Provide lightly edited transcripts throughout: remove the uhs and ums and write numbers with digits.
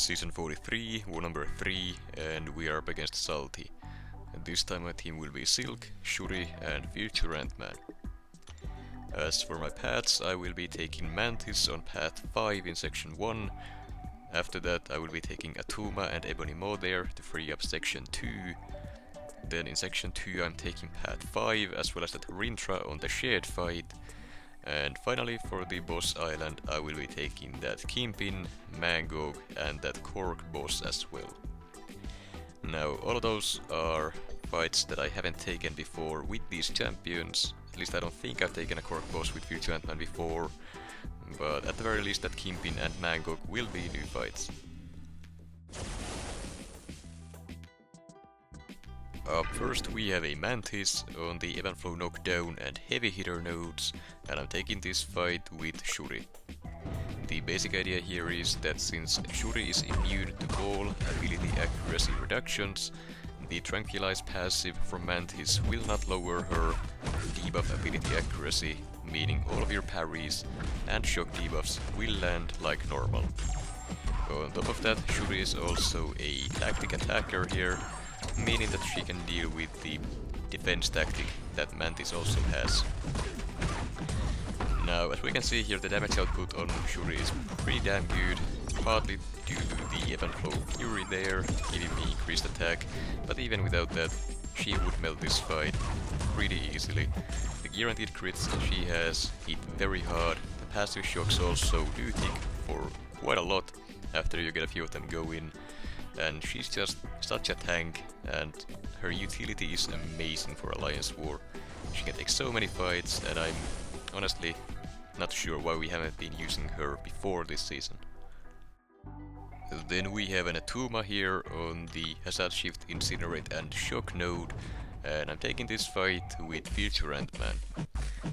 Season 43, war number 3, and we are up against Sålty. And this time my team will be Silk, Shuri and Future Ant-Man. As for my paths, I will be taking Mantis on path 5 in section 1. After that I will be taking Attuma and Ebony Maw there to free up section 2. Then in section 2 I'm taking path 5 as well as that Rintrah on the shared fight. And finally, for the boss island, I will be taking that Kingpin, Mangog and that Korg boss as well. Now, all of those are fights that I haven't taken before with these champions. At least I don't think I've taken a Korg boss with Future Ant-Man before. But at the very least, that Kingpin and Mangog will be new fights. Up first we have a Mantis on the Ebb and Flow knockdown and heavy hitter nodes, and I'm taking this fight with Shuri. The basic idea here is that since Shuri is immune to all ability accuracy reductions, the Tranquilize passive from Mantis will not lower her debuff ability accuracy, meaning all of your parries and shock debuffs will land like normal. On top of that, Shuri is also a tactic attacker here, meaning that she can deal with the defense tactic that Mantis also has. Now, as we can see here, the damage output on Shuri is pretty damn good, partly due to the Ebb and Flow Fury there, giving me increased attack, but even without that, she would melt this fight pretty easily. The guaranteed crits that she has hit very hard, the passive shocks also do tick for quite a lot after you get a few of them going. And she's just such a tank, and her utility is amazing for Alliance War. She can take so many fights, and I'm honestly not sure why we haven't been using her before this season. Then we have an Attuma here on the Hazard Shift, Incinerate and Shock node, and I'm taking this fight with Future Ant-Man.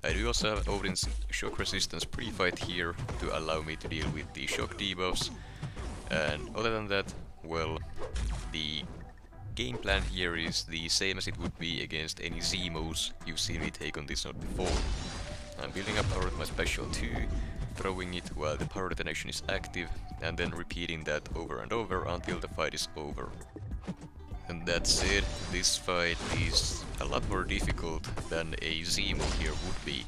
I do also have Odin's Shock Resistance pre-fight here to allow me to deal with the shock debuffs, and other than that, well, the game plan here is the same as it would be against any Zemos you've seen me take on this node before. I'm building up power with my special 2, throwing it while the power detonation is active, and then repeating that over and over until the fight is over. And that's it. This fight is a lot more difficult than a Zemo here would be,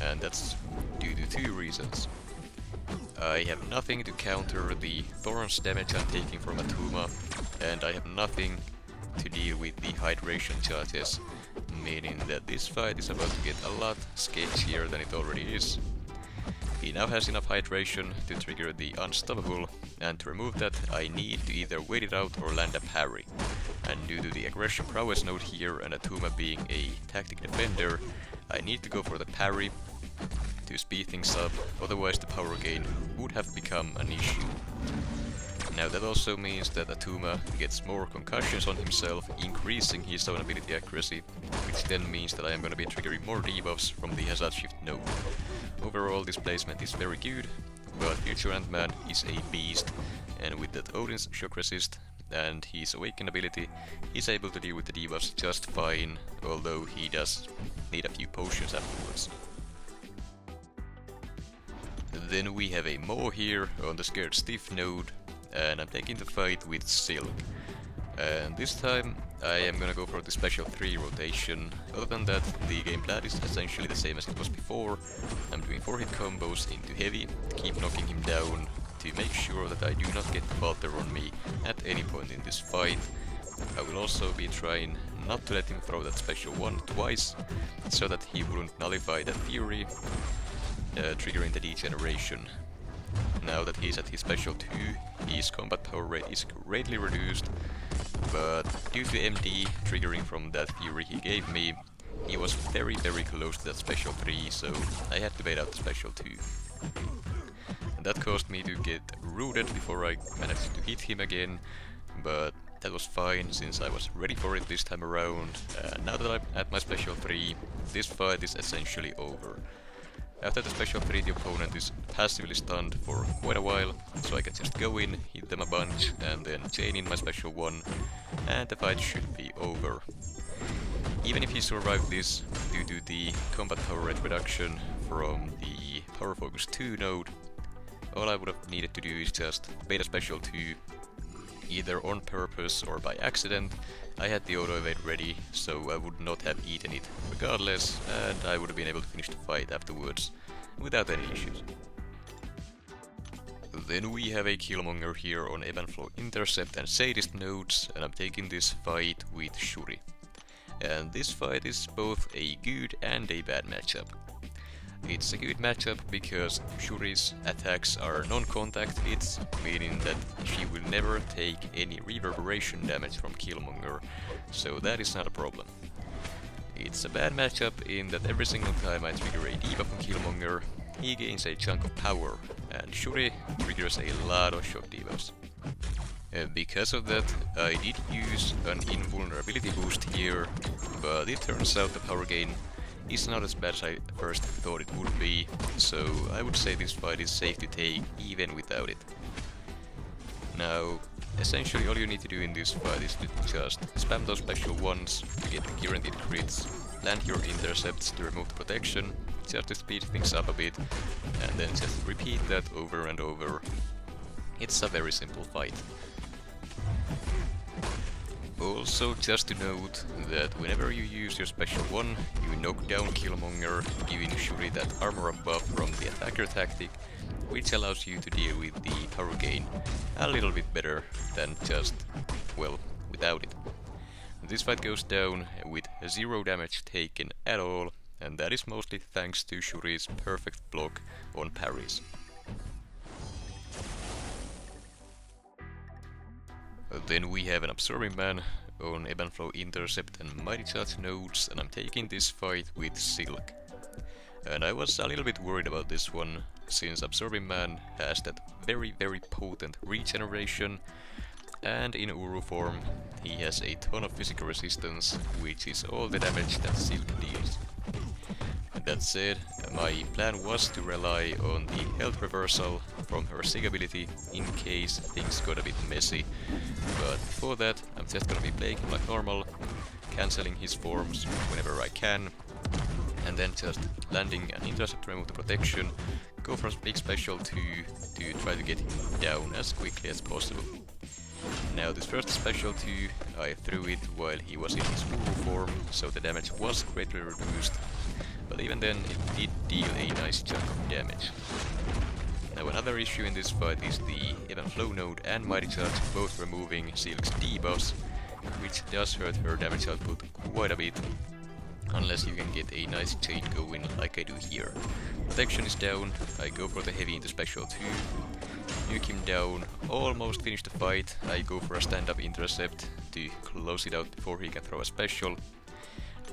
and that's due to 2 reasons. I have nothing to counter the Thorns damage I'm taking from Attuma, and I have nothing to deal with the hydration charges, meaning that this fight is about to get a lot sketchier than it already is. He now has enough hydration to trigger the Unstoppable, and to remove that I need to either wait it out or land a parry. And due to the Aggression Prowess node here and Attuma being a tactic defender, I need to go for the parry to speed things up, otherwise the power gain would have become an issue. Now that also means that Attuma gets more concussions on himself, increasing his own ability accuracy, which then means that I am going to be triggering more debuffs from the Hazard Shift node. Overall this placement is very good, but Future Ant-Man is a beast, and with that Odin's Shock Resist and his Awaken ability, he's able to deal with the debuffs just fine, although he does need a few potions afterwards. Then we have a Maw here on the Scared Stiff node, and I'm taking the fight with Silk. And this time I am gonna go for the special 3 rotation. Other than that, the game plan is essentially the same as it was before. I'm doing 4-hit combos into heavy, keep knocking him down to make sure that I do not get Falter on me at any point in this fight. I will also be trying not to let him throw that special 1 twice, so that he wouldn't nullify that Fury, triggering the degeneration. Now that he's at his special 2, his combat power rate is greatly reduced, but due to MD triggering from that Fury he gave me, he was very close to that special 3, so I had to bait out the special 2. And that caused me to get rooted before I managed to hit him again, but that was fine since I was ready for it this time around. Now that I'm at my special 3, this fight is essentially over. After the special 3, the opponent is passively stunned for quite a while, so I can just go in, hit them a bunch, and then chain in my special 1, and the fight should be over. Even if he survived this, due to the combat power rate reduction from the Power Focus 2 node, all I would have needed to do is just bait a special 2, either on purpose or by accident. I had the auto evade ready, so I would not have eaten it regardless, and I would have been able to finish the fight afterwards without any issues. Then we have a Killmonger here on Ebb and Flow Intercept and Sadist nodes, and I'm taking this fight with Shuri. And this fight is both a good and a bad matchup. It's a good matchup because Shuri's attacks are non-contact hits, meaning that she will never take any reverberation damage from Killmonger, so that is not a problem. It's a bad matchup in that every single time I trigger a debuff on Killmonger, he gains a chunk of power, and Shuri triggers a lot of shock debuffs. Because of that, I did use an invulnerability boost here, but it turns out the power gain is not as bad as I first thought it would be, so I would say this fight is safe to take even without it. Now, essentially all you need to do in this fight is to just spam those special ones to get the guaranteed crits, land your intercepts to remove the protection, just to speed things up a bit, and then just repeat that over and over. It's a very simple fight. Also, just to note that whenever you use your special 1, you knock down Killmonger, giving Shuri that armor up buff from the attacker tactic, which allows you to deal with the power gain a little bit better than just, well, without it. This fight goes down with 0 damage taken at all, and that is mostly thanks to Shuri's perfect block on parries. Then we have an Absorbing Man on Ebb and Flow Intercept and Mighty Charge nodes, and I'm taking this fight with Silk. And I was a little bit worried about this one, since Absorbing Man has that very potent regeneration, and in Uru form he has a ton of physical resistance, which is all the damage that Silk deals. That said, my plan was to rely on the health reversal from her Sig ability in case things got a bit messy, but before that I'm just gonna be playing like normal, cancelling his forms whenever I can, and then just landing an intercept to remove the protection, go for a big special 2 to try to get him down as quickly as possible. Now this first special 2 I threw it while he was in his Uru form, so the damage was greatly reduced. But even then, it did deal a nice chunk of damage. Now another issue in this fight is the Ebb and Flow node and Mighty Charge both removing Silk's debuffs, which does hurt her damage output quite a bit, unless you can get a nice chain going like I do here. Protection is down, I go for the heavy into special 2, nuke him down, almost finish the fight, I go for a stand-up intercept to close it out before he can throw a special.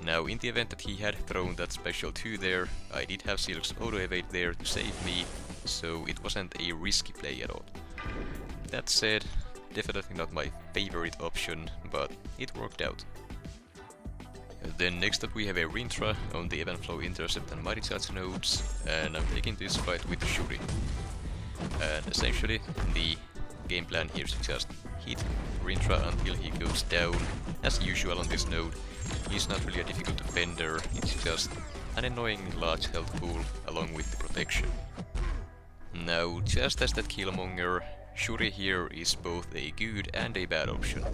Now, in the event that he had thrown that special 2 there, I did have Silk's auto evade there to save me, so it wasn't a risky play at all. That said, definitely not my favorite option, but it worked out. Then next up we have a Rintrah on the Ebb and Flow Intercept and Mighty Charge nodes, and I'm taking this fight with Shuri. And essentially, the game plan here is to just hit Rintrah until he goes down, as usual on this node. He's not really a difficult defender, it's just an annoyingly large health pool along with the protection. Now, just as that Killmonger, Shuri here is both a good and a bad option.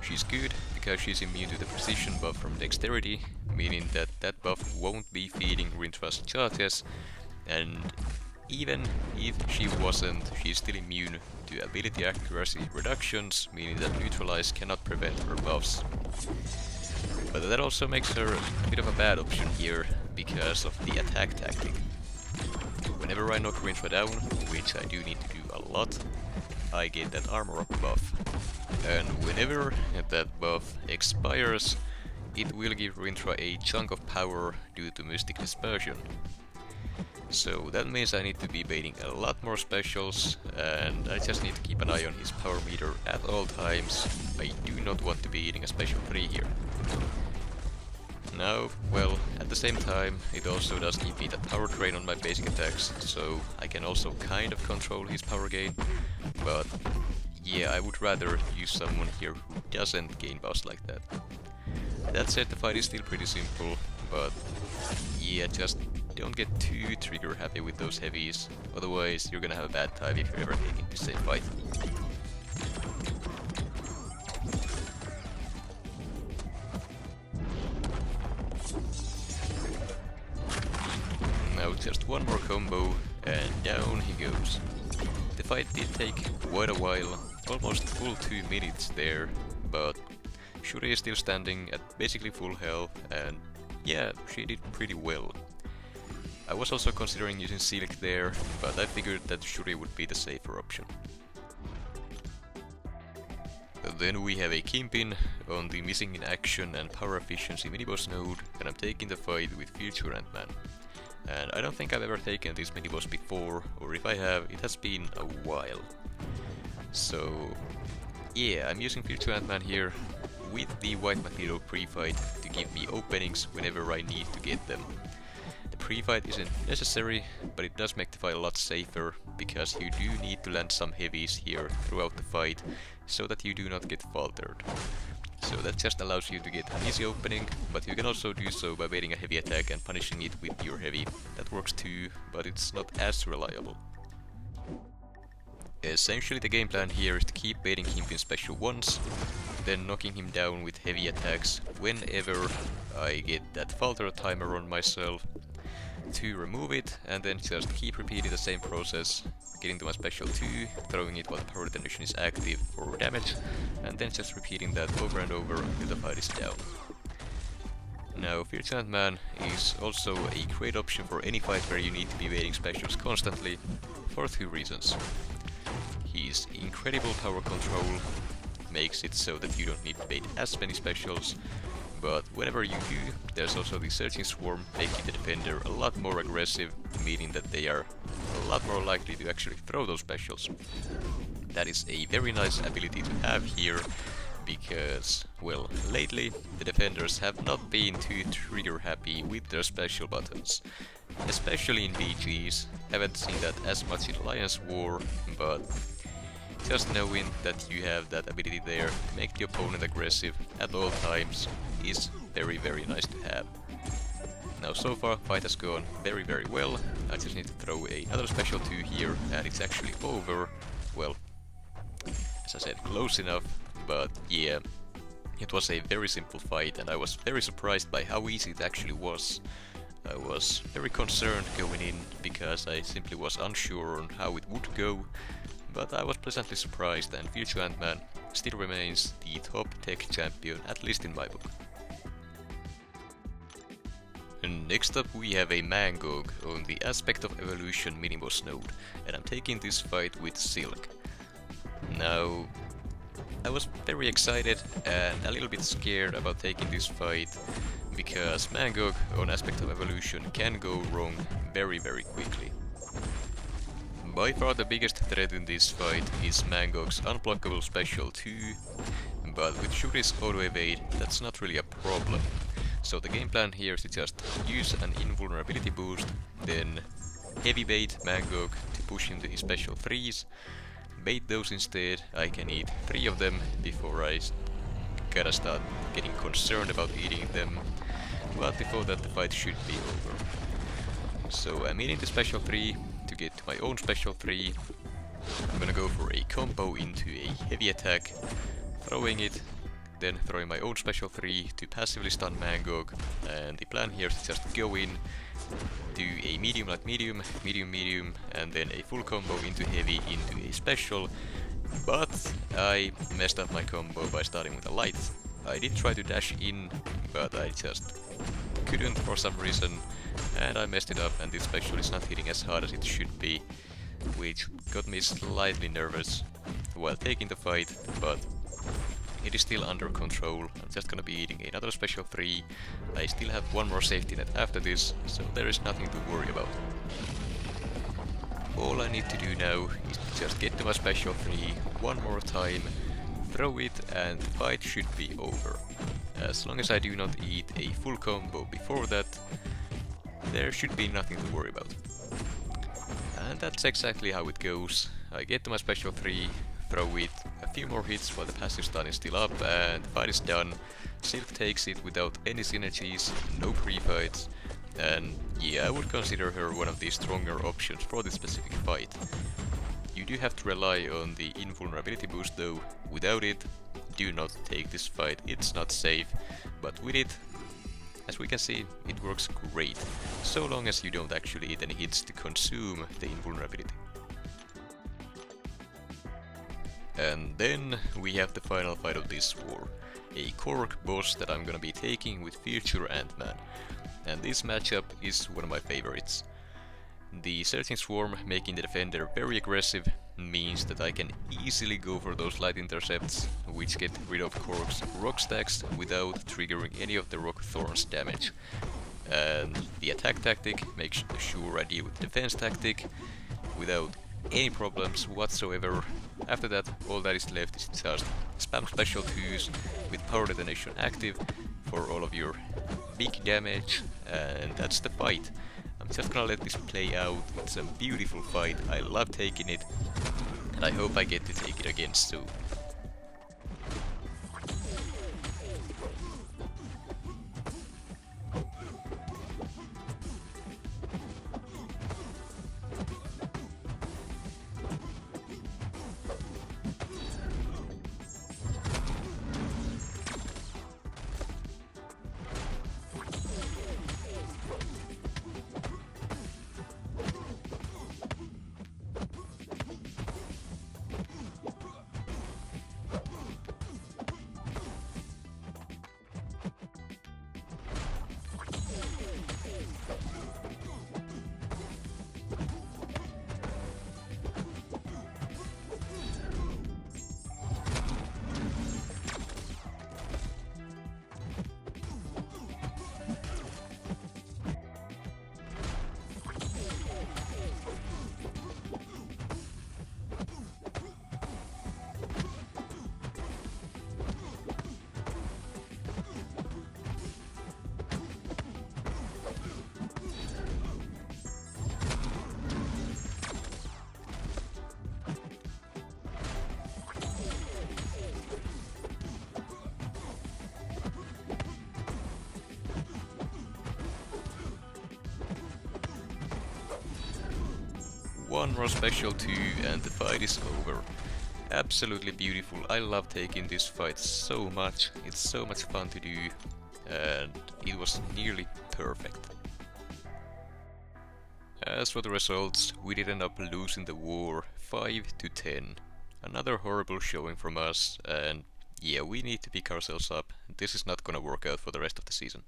She's good because she's immune to the precision buff from dexterity, meaning that that buff won't be feeding Rintrah's charges, and even if she wasn't, she's still immune to ability accuracy reductions, meaning that neutralize cannot prevent her buffs. But that also makes her a bit of a bad option here, because of the attack tactic. Whenever I knock Rintrah down, which I do need to do a lot, I get that armor up buff. And whenever that buff expires, it will give Rintrah a chunk of power due to Mystic Dispersion. So that means I need to be baiting a lot more specials, and I just need to keep an eye on his power meter at all times. I do not want to be eating a special 3 here. Now, well, at the same time, it also does give me that power drain on my basic attacks, so I can also kind of control his power gain, but yeah, I would rather use someone here who doesn't gain buffs like that. That said, the fight is still pretty simple, but yeah, just don't get too trigger happy with those heavies, otherwise you're gonna have a bad time if you're ever taking the same fight. Now just one more combo and down he goes. The fight did take quite a while, almost full 2 minutes there, but Shuri is still standing at basically full health, and yeah, she did pretty well. I was also considering using Silk there, but I figured that Shuri would be the safer option. Then we have a Kingpin on the missing in action and power efficiency miniboss node, and I'm taking the fight with Future Ant-Man. And I don't think I've ever taken this miniboss before, or if I have, it has been a while. So yeah, I'm using Future Ant-Man here with the white material pre-fight to give me openings whenever I need to get them. The pre-fight isn't necessary, but it does make the fight a lot safer, because you do need to land some heavies here throughout the fight, so that you do not get faltered. So that just allows you to get an easy opening, but you can also do so by baiting a heavy attack and punishing it with your heavy. That works too, but it's not as reliable. Essentially the game plan here is to keep baiting Kingpin special once, then knocking him down with heavy attacks whenever I get that falter timer on myself, to remove it, and then just keep repeating the same process, getting to my special 2, throwing it while the power detonation is active for damage, and then just repeating that over and over until the fight is down. Now, Future Ant-Man is also a great option for any fight where you need to be evading specials constantly, for 2 reasons. His incredible power control makes it so that you don't need to bait as many specials, but whenever you do, there's also the Searching Swarm making the defender a lot more aggressive, meaning that they are a lot more likely to actually throw those specials. That is a very nice ability to have here, because, well, lately the defenders have not been too trigger happy with their special buttons. Especially in BGs, haven't seen that as much in Alliance War, but just knowing that you have that ability there to make the opponent aggressive at all times is very nice to have. Now so far fight has gone very well. I just need to throw another special 2 here and it's actually over. Well, as I said, close enough, but yeah, it was a very simple fight and I was very surprised by how easy it actually was. I was very concerned going in because I simply was unsure on how it would go, but I was pleasantly surprised, and Future Ant-Man still remains the top tech champion, at least in my book. And next up we have a Mangog on the Aspect of Evolution miniboss node, and I'm taking this fight with Silk. Now, I was very excited and a little bit scared about taking this fight, because Mangog on Aspect of Evolution can go wrong very quickly. By far the biggest threat in this fight is Mangog's unblockable special 2, but with Shuri's auto-evade that's not really a problem. So the game plan here is to just use an invulnerability boost, then heavy bait Mangog to push into his special 3s, bait those instead. I can eat 3 of them before I gotta start getting concerned about eating them, but before that the fight should be over. So I'm eating the special 3 to get to my own special 3. I'm gonna go for a combo into a heavy attack, throwing it, then throwing my own special 3 to passively stun Mangog, and the plan here is to just go in, do a medium like medium, medium, and then a full combo into heavy into a special, but I messed up my combo by starting with a light. I did try to dash in, but I just couldn't for some reason, and I messed it up, and this special is not hitting as hard as it should be, which got me slightly nervous while taking the fight, but it is still under control. I'm just gonna be eating another special 3. I still have one more safety net after this, so there is nothing to worry about. All I need to do now is to just get to my special 3 one more time, throw it, and the fight should be over. As long as I do not eat a full combo before that, there should be nothing to worry about. And that's exactly how it goes. I get to my special 3, throw it, a few more hits while the passive stun is still up, and the fight is done. Silk takes it without any synergies, no pre-fights, and yeah, I would consider her one of the stronger options for this specific fight. You do have to rely on the invulnerability boost though. Without it, do not take this fight, it's not safe, but with it, as we can see, it works great, so long as you don't actually eat any hits to consume the invulnerability. And then we have the final fight of this war, a Korg boss that I'm gonna be taking with future Ant-Man. And this matchup is one of my favorites. The Searching Swarm making the defender very aggressive means that I can easily go for those light intercepts, which get rid of Korg's rock stacks without triggering any of the rock thorns damage. And the attack tactic makes sure I deal with the defense tactic without any problems whatsoever. After that, all that is left is just spam special 2s with power detonation active for all of your big damage, and that's the fight. I'm just gonna let this play out. It's a beautiful fight, I love taking it, and I hope I get to take it again soon. One more special 2 and the fight is over. Absolutely beautiful, I love taking this fight so much, it's so much fun to do, and it was nearly perfect. As for the results, we did end up losing the war 5-10. Another horrible showing from us, and yeah, we need to pick ourselves up. This is not gonna work out for the rest of the season.